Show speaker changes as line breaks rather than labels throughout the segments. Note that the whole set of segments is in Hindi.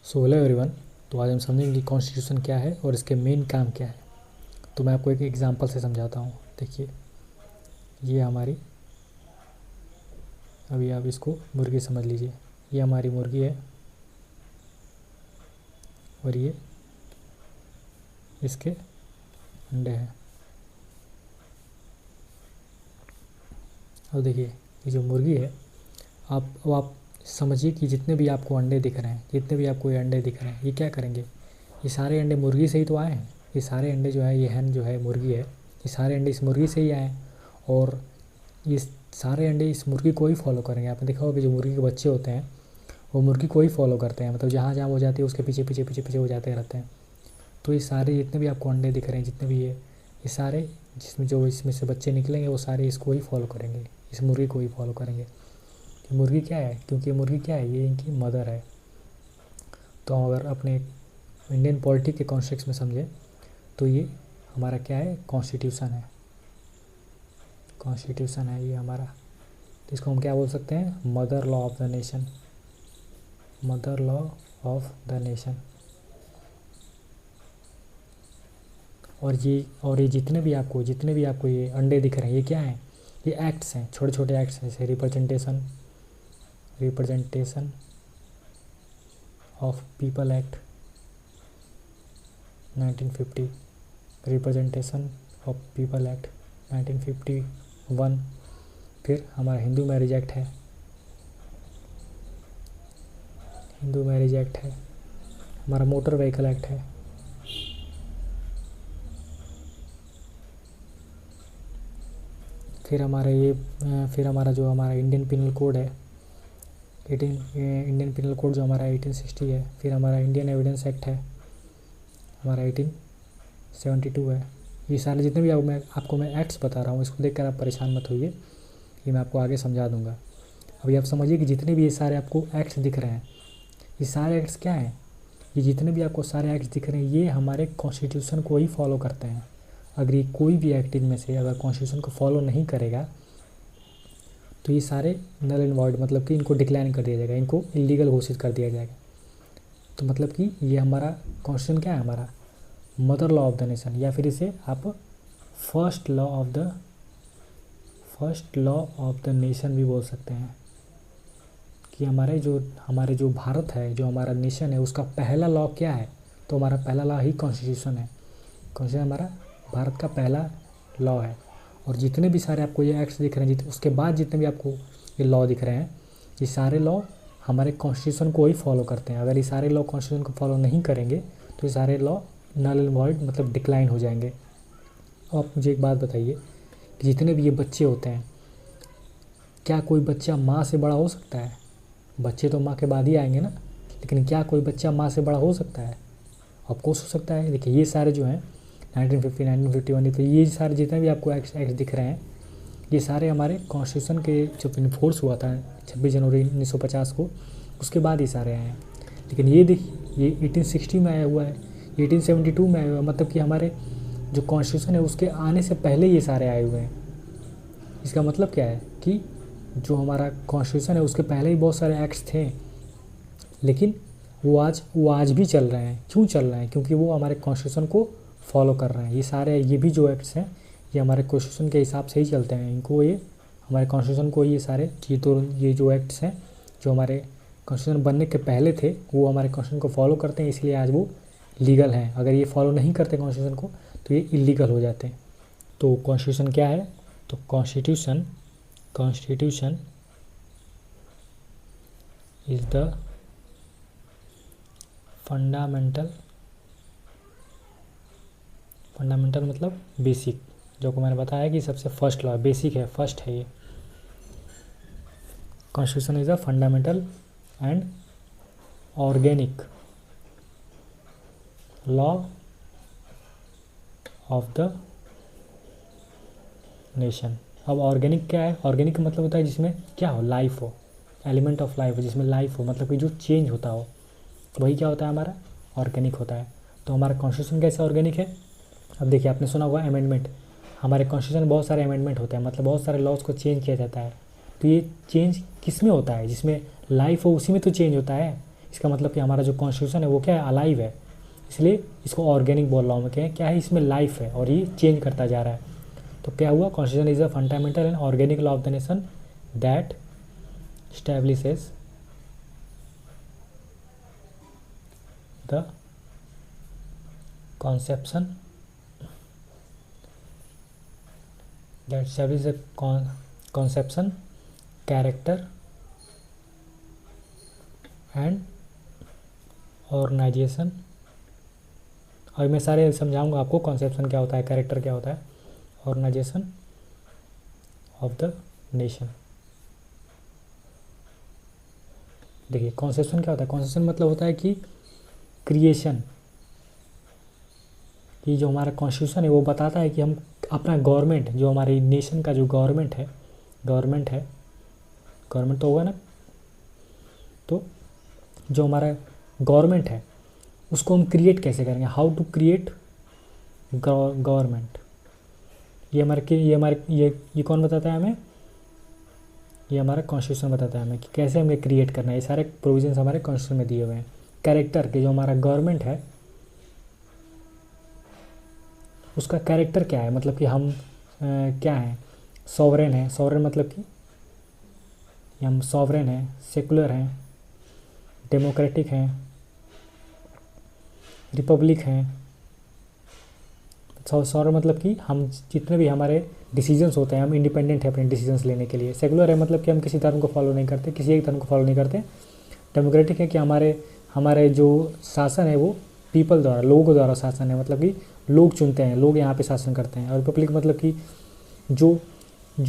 So hello everyone. तो आज हम समझेंगे कि कॉन्स्टिट्यूशन क्या है और इसके मेन काम क्या है। तो मैं आपको एक एग्जांपल से समझाता हूँ। देखिए, ये हमारी, अभी आप इसको मुर्गी समझ लीजिए। ये हमारी मुर्गी है और ये इसके अंडे हैं। अब देखिए, ये जो मुर्गी है, आप समझिए कि जितने भी आपको अंडे दिख रहे हैं, जितने भी आपको ये अंडे दिख रहे हैं, ये क्या करेंगे? ये सारे अंडे मुर्गी से ही तो आए हैं। ये सारे अंडे जो है, ये हैन जो है मुर्गी है, ये सारे अंडे इस मुर्गी से ही आए हैं। और ये सारे अंडे इस मुर्गी को ही फॉलो करेंगे। आपने देखा होगा कि जो मुर्गी के बच्चे होते हैं वो मुर्गी को ही फॉलो करते हैं, मतलब जहाँ जहाँ वो जाती है उसके पीछे पीछे पीछे पीछे हो जाते रहते हैं। तो ये सारे जितने भी आपको अंडे दिख रहे हैं, जितने भी ये सारे, जिसमें जो इसमें से बच्चे निकलेंगे वो सारे इसको ही फॉलो करेंगे, इस मुर्गी को ही फॉलो करेंगे। कि मुर्गी क्या है, क्योंकि ये मुर्गी क्या है, ये इनकी मदर है। तो अगर अपने इंडियन पॉलिटिक्स के कॉन्टेक्स्ट में समझें तो ये हमारा क्या है, कॉन्स्टिट्यूशन है। कॉन्स्टिट्यूशन है ये हमारा। तो इसको हम क्या बोल सकते हैं? Mother law of the nation. Mother law of the nation. और ये जितने भी आपको ये अंडे दिख रहे हैं, ये क्या हैं? ये एक्ट्स हैं, छोटे छोटे एक्ट्स हैं, जैसे representation of people act 1950, representation of people act 1951। फिर हमारा हिंदू मैरिज एक्ट है, हमारा मोटर व्हीकल एक्ट है, फिर हमारा जो हमारा इंडियन पिनल कोड है, इंडियन पिनल कोड जो हमारा 1860 है। फिर हमारा इंडियन एविडेंस एक्ट है, हमारा 1872 है। ये सारे जितने भी आपको मैं एक्ट्स बता रहा हूँ, इसको देखकर आप परेशान मत होइए, ये मैं आपको आगे समझा दूंगा। अभी आप समझिए कि जितने भी ये सारे आपको एक्ट्स दिख रहे हैं, ये सारे एक्ट्स क्या हैं? ये जितने भी आपको सारे एक्ट्स दिख रहे हैं, ये हमारे कॉन्स्टिट्यूशन को ही फॉलो करते हैं। अगर ये कोई भी एक्ट इनमें से अगर कॉन्स्टिट्यूशन को फॉलो नहीं करेगा तो ये सारे नल एंड वॉइड, मतलब कि इनको डिक्लाइन कर दिया जाएगा, इनको इलीगल घोषित कर दिया जाएगा। तो मतलब कि ये हमारा कॉन्स्टिट्यूशन क्या है? हमारा mother law of the nation, या फिर इसे आप first law of the nation भी बोल सकते हैं। कि हमारे जो भारत है, जो हमारा नेशन है, उसका पहला लॉ क्या है? तो हमारा पहला लॉ ही कॉन्स्टिट्यूशन है। कॉन्स्टिट्यूशन हमारा भारत का पहला लॉ है। और जितने भी सारे आपको ये एक्ट्स दिख रहे हैं, उसके बाद जितने भी आपको ये लॉ दिख रहे हैं, ये सारे लॉ हमारे कॉन्स्टिट्यूशन को ही फॉलो करते हैं। अगर ये सारे लॉ कॉन्स्टिट्यूशन को फॉलो नहीं करेंगे तो ये सारे लॉ नल एंड वॉइड, मतलब डिक्लाइन हो जाएंगे। अब आप मुझे एक बात बताइए कि जितने भी ये बच्चे होते हैं, क्या कोई बच्चा माँ से बड़ा हो सकता है? बच्चे तो माँ के बाद ही आएंगे ना, लेकिन क्या कोई बच्चा माँ से बड़ा हो सकता है? ऑफकोर्स हो सकता है। देखिए, ये सारे जो हैं 1950, 1951, तो ये सारे जितने भी आपको एक्ट्स दिख रहे हैं, ये सारे हमारे कॉन्स्टिट्यूशन के जब इन्फोर्स हुआ था 26 जनवरी 1950 को, उसके बाद ये सारे आए हैं। लेकिन ये देखिए, ये 1860 में आया हुआ है, 1872 में आया हुआ है, मतलब कि हमारे जो कॉन्स्टिट्यूशन है उसके आने से पहले ये सारे आए हुए हैं। इसका मतलब क्या है कि जो हमारा कॉन्स्टिट्यूशन है उसके पहले ही बहुत सारे एक्ट्स थे, लेकिन वो आज भी चल रहे हैं। क्यों चल रहे हैं? क्योंकि वो हमारे कॉन्स्टिट्यूशन को फॉलो कर रहे हैं। ये भी जो एक्ट्स हैं, ये हमारे कॉन्स्टिट्यूशन के हिसाब से ही चलते हैं। इनको ये हमारे कॉन्स्टिट्यूशन को ये जो एक्ट्स हैं, जो हमारे कॉन्स्टिट्यूशन बनने के पहले थे, वो हमारे कॉन्स्टिट्यूशन को फॉलो करते हैं, इसलिए आज वो लीगल हैं। अगर ये फॉलो नहीं करते कॉन्स्टिट्यूशन को तो ये इलीगल हो जाते हैं। तो कॉन्स्टिट्यूशन क्या है? तो कॉन्स्टिट्यूशन इज द फंडामेंटल मतलब बेसिक, जो को मैंने बताया कि सबसे फर्स्ट लॉ बेसिक है, फर्स्ट है ये। Constitution is a fundamental and organic law of the nation. अब ऑर्गेनिक क्या है? ऑर्गेनिक का मतलब होता है जिसमें क्या हो, लाइफ हो, एलिमेंट ऑफ लाइफ हो, जिसमें लाइफ हो, मतलब कि जो चेंज होता हो, वही क्या होता है? हमारा ऑर्गेनिक होता है। तो हमारा कॉन्स्टिट्यूशन कैसे ऑर्गेनिक है? अब देखिए, आपने सुना होगा अमेंडमेंट। हमारे कॉन्स्टिट्यूशन बहुत सारे अमेंडमेंट होते हैं, मतलब बहुत सारे लॉज को चेंज किया जाता है। तो ये चेंज किस में होता है? जिसमें लाइफ हो उसी में तो चेंज होता है। इसका मतलब कि हमारा जो कॉन्स्टिट्यूशन है वो क्या है, अलाइव है, इसलिए इसको ऑर्गेनिक बोल रहा हूँ मैं। क्या है, इसमें लाइफ है और ये चेंज करता जा रहा है। तो क्या हुआ, constitution is a fundamental and organic law of the nation that establishes the conception character and organization। और मैं सारे समझाऊंगा आपको, कॉन्सेप्शन क्या होता है, कैरेक्टर क्या होता है, ऑर्गेनाइजेशन ऑफ द नेशन। देखिए कॉन्सेप्शन क्या होता है, कॉन्सेप्शन मतलब होता है कि क्रिएशन, कि जो हमारा कॉन्स्टिट्यूशन है वो बताता है कि हम अपना गवर्नमेंट, जो हमारी नेशन का जो गवर्नमेंट है, गवर्नमेंट तो होगा ना, तो जो हमारा गवर्नमेंट है उसको हम क्रिएट कैसे करेंगे, हाउ टू क्रिएट गवर्नमेंट। ये कौन बताता है हमें, ये हमारा कॉन्स्टिट्यूशन बताता है हमें कि कैसे हमें क्रिएट करना है। ये सारे प्रोविजंस हमारे कॉन्स्टिट्यूशन में दिए हुए हैं। कैरेक्टर के, जो हमारा गवर्नमेंट है उसका कैरेक्टर क्या है, मतलब कि हम क्या हैं, सॉवरेन है, सॉवरेन मतलब कि हम सॉवरेन हैं, सेकुलर हैं, डेमोक्रेटिक हैं, रिपब्लिक हैं। सॉवरेन मतलब कि हम जितने भी हमारे डिसीजंस होते हैं हम इंडिपेंडेंट है अपने डिसीजंस लेने के लिए। सेकुलर है मतलब कि हम किसी धर्म को फॉलो नहीं करते, किसी एक धर्म को फॉलो नहीं करते। डेमोक्रेटिक है कि हमारे जो शासन है वो पीपल द्वारा, लोगों द्वारा शासन है, मतलब कि लोग चुनते हैं, लोग यहाँ पे शासन करते हैं। और रिपब्लिक मतलब कि जो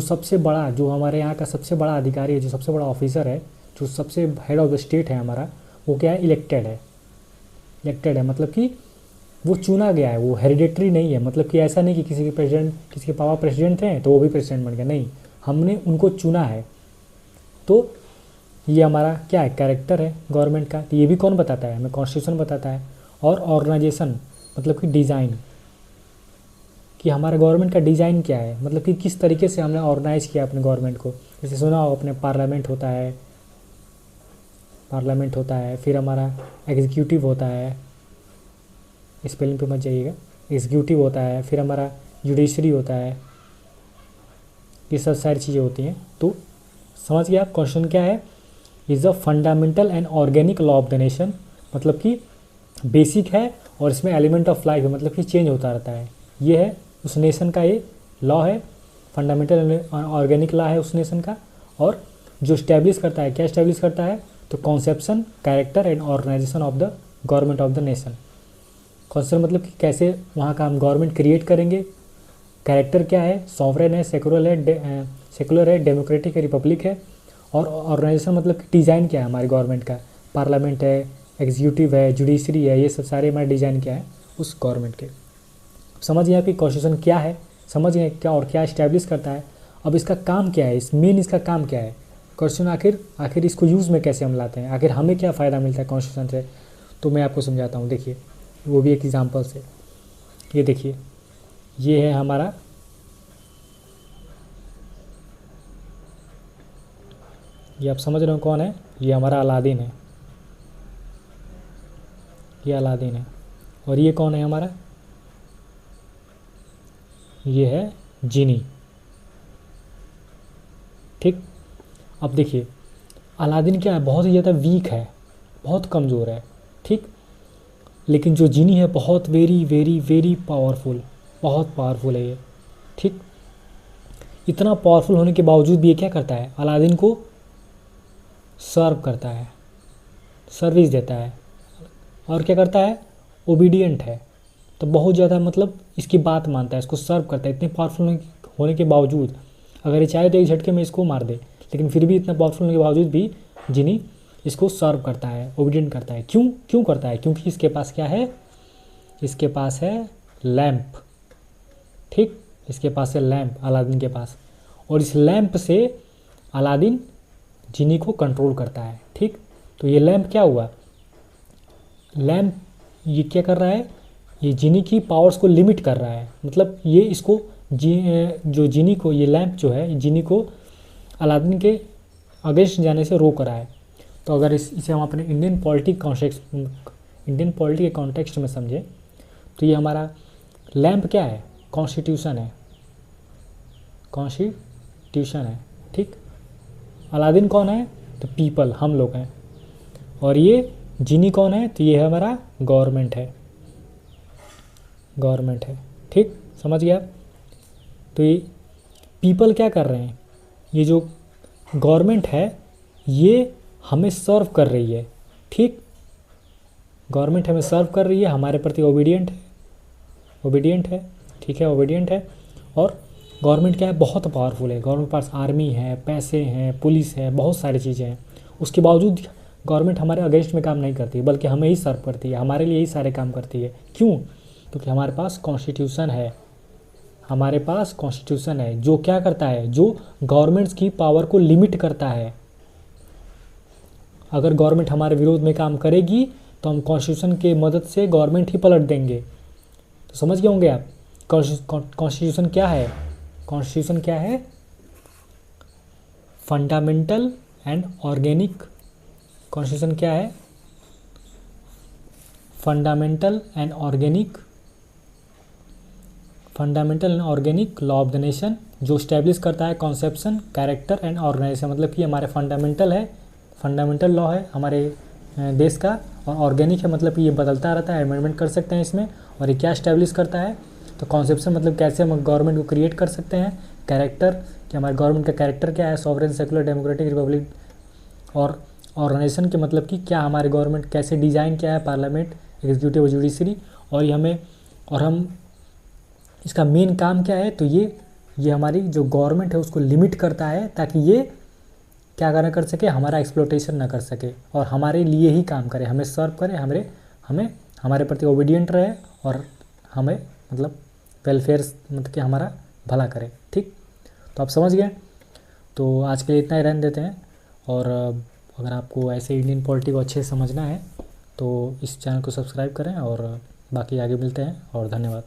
सबसे बड़ा, जो हमारे यहाँ का सबसे बड़ा अधिकारी है, जो सबसे बड़ा ऑफिसर है, जो सबसे हेड ऑफ द स्टेट है हमारा, वो क्या है, इलेक्टेड है मतलब कि वो चुना गया है, वो हेरिडेटरी नहीं है। मतलब कि ऐसा नहीं कि किसी के पापा प्रेसिडेंट थे तो वो भी प्रेसिडेंट बन गया, नहीं, हमने उनको चुना है। तो ये हमारा क्या है, कैरेक्टर है गवर्नमेंट का। तो ये भी कौन बताता है हमें, कॉन्स्टिट्यूशन बताता है। और ऑर्गेनाइजेशन मतलब कि डिज़ाइन, कि हमारा गवर्नमेंट का डिज़ाइन क्या है, मतलब कि किस तरीके से हमने ऑर्गेनाइज़ किया अपने गवर्नमेंट को। जैसे सुना हो अपने पार्लियामेंट होता है, फिर हमारा एग्जीक्यूटिव होता है, स्पेलिंग पे मत जाइएगा, एग्जीक्यूटिव होता है, फिर हमारा जुडिशरी होता है, ये सब सारी चीज़ें होती हैं। तो समझ गए आप क्वेश्चन क्या है, is a fundamental and organic law of the nation, मतलब कि बेसिक है और इसमें एलिमेंट ऑफ लाइफ है, मतलब कि चेंज होता रहता है। ये है उस नेशन का, ये लॉ है, फंडामेंटल एंड ऑर्गेनिक लॉ है उस नेशन का। और जो इस्टेब्लिश करता है, क्या इस्टेब्लिश करता है, तो conception, character and organisation of the government of the nation. Concept मतलब कि कैसे वहाँ का हम गवर्नमेंट क्रिएट करेंगे, कैरेक्टर क्या है, सॉवरेन है, सेकुलर है, डेमोक्रेटिक है, रिपब्लिक है। और ऑर्गेनाइजेशन मतलब कि डिज़ाइन क्या है हमारे गवर्नमेंट का, पार्लियामेंट है, एग्जीक्यूटिव है, जुडिशरी है, ये सब सारे हमारे डिज़ाइन क्या है उस गवर्नमेंट के। समझ गए आपकी कॉन्स्टिट्यूशन क्या है, समझ गए क्या और क्या इस्टेब्लिश करता है। अब इसका काम क्या है, इसका काम क्या है कॉन्स्टिट्यूशन, आखिर इसको यूज़ में कैसे हम लाते हैं, आखिर हमें क्या फ़ायदा मिलता है कॉन्स्टिट्यूशन से। तो मैं आपको समझाता हूँ, देखिए वो भी एक एग्जांपल से। ये देखिए, ये है हमारा, ये आप समझ रहे हो कौन है, ये हमारा अलादीन है, ये अलादीन है। और ये कौन है हमारा, ये है जिनी। ठीक, अब देखिए अलादीन क्या है, बहुत ही ज़्यादा वीक है, बहुत कमज़ोर है, ठीक। लेकिन जो जिनी है बहुत वेरी वेरी वेरी पावरफुल, बहुत पावरफुल है ये, ठीक। इतना पावरफुल होने के बावजूद भी ये क्या करता है, अलादीन को सर्व करता है, सर्विस देता है। और क्या करता है, ओबीडियंट है, तो बहुत ज़्यादा मतलब इसकी बात मानता है, इसको सर्व करता है। इतने पावरफुल होने के बावजूद, अगर ये चाहे तो एक झटके में इसको मार दे, लेकिन फिर भी इतना पावरफुल होने के बावजूद भी जिनी इसको सर्व करता है, ओबीडियंट करता है। क्यों करता है, क्योंकि इसके पास क्या है, इसके पास है लैंप, ठीक, इसके पास है लैंप अलादीन के पास। और इस लैंप से अलादीन जिनी को कंट्रोल करता है, ठीक। तो ये लैंप क्या हुआ, लैंप ये क्या कर रहा है, ये जिनी की पावर्स को लिमिट कर रहा है। मतलब ये इसको जो जिनी को, ये लैंप जो है जिनी को अलादीन के अगेंस्ट जाने से रोक रहा है। तो अगर इसे हम अपने इंडियन पॉलिटी के कॉन्टेक्स्ट में समझें तो ये हमारा लैंप क्या है, कॉन्स्टिट्यूशन है, कॉन्स्टिट्यूशन है, ठीक। अलादीन कौन है, तो पीपल, हम लोग हैं। और ये जीनी कौन है, तो ये है हमारा गवर्नमेंट है, गवर्नमेंट है, ठीक, समझ गया। तो ये पीपल क्या कर रहे हैं, ये जो गवर्नमेंट है ये हमें सर्व कर रही है, ठीक। गवर्नमेंट हमें सर्व कर रही है, हमारे प्रति ओबीडियंट है, ओबीडियंट है, ठीक है, ओबीडियंट है। और गवर्नमेंट क्या है, बहुत पावरफुल है। गवर्नमेंट के पास आर्मी है, पैसे हैं, पुलिस है, बहुत सारी चीज़ें हैं। उसके बावजूद गवर्नमेंट हमारे अगेंस्ट में काम नहीं करती है, बल्कि हमें ही सर्व करती है, हमारे लिए ही सारे काम करती है। क्यों? क्योंकि हमारे पास कॉन्स्टिट्यूशन है, हमारे पास कॉन्स्टिट्यूशन है जो क्या करता है, जो गवर्नमेंट्स की पावर को लिमिट करता है। अगर गवर्नमेंट हमारे विरोध में काम करेगी तो हम कॉन्स्टिट्यूशन के मदद से गवर्नमेंट ही पलट देंगे। तो समझ गए होंगे आप कॉन्स्टिट्यूशन क्या है। कॉन्स्टिट्यूशन क्या है, फंडामेंटल एंड ऑर्गेनिक। कॉन्स्टिट्यूशन क्या है, fundamental and organic, fundamental and organic law of the nation, जो स्टैब्लिश करता है कॉन्सेप्शन, कैरेक्टर एंड ऑर्गेनाइजेशन। मतलब कि हमारे फंडामेंटल है, फंडामेंटल लॉ है हमारे देश का, और ऑर्गेनिक है मतलब कि ये बदलता रहता है, अमेंडमेंट कर सकते हैं इसमें। और ये क्या स्टैब्लिश करता है, तो कॉन्सेप्शन मतलब कैसे हम गवर्नमेंट को क्रिएट कर सकते हैं, कैरेक्टर कि हमारे गवर्नमेंट का कैरेक्टर क्या है, सॉवरेन, सेकुलर, डेमोक्रेटिक, रिपब्लिक। और ऑर्गेनाइजेशन के मतलब कि क्या हमारे गवर्नमेंट कैसे डिज़ाइन क्या है, पार्लियामेंट, एग्जीक्यूटिव और जुडिशरी। और ये हमें, और हम इसका मेन काम क्या है, तो ये हमारी जो गवर्नमेंट है उसको लिमिट करता है, ताकि ये क्या करना कर सके, हमारा एक्सप्लोटेशन ना कर सके और हमारे लिए ही काम करे, हमें सर्व करे, हमारे प्रति ओबीडियंट रहे और हमें मतलब वेलफेयर मतलब कि हमारा भला करे, ठीक। तो आप समझ गए। तो आज के लिए इतना ही रहने देते हैं। और अगर आपको ऐसे इंडियन पॉलिटी को अच्छे से समझना है तो इस चैनल को सब्सक्राइब करें, और बाकी आगे मिलते हैं, और धन्यवाद।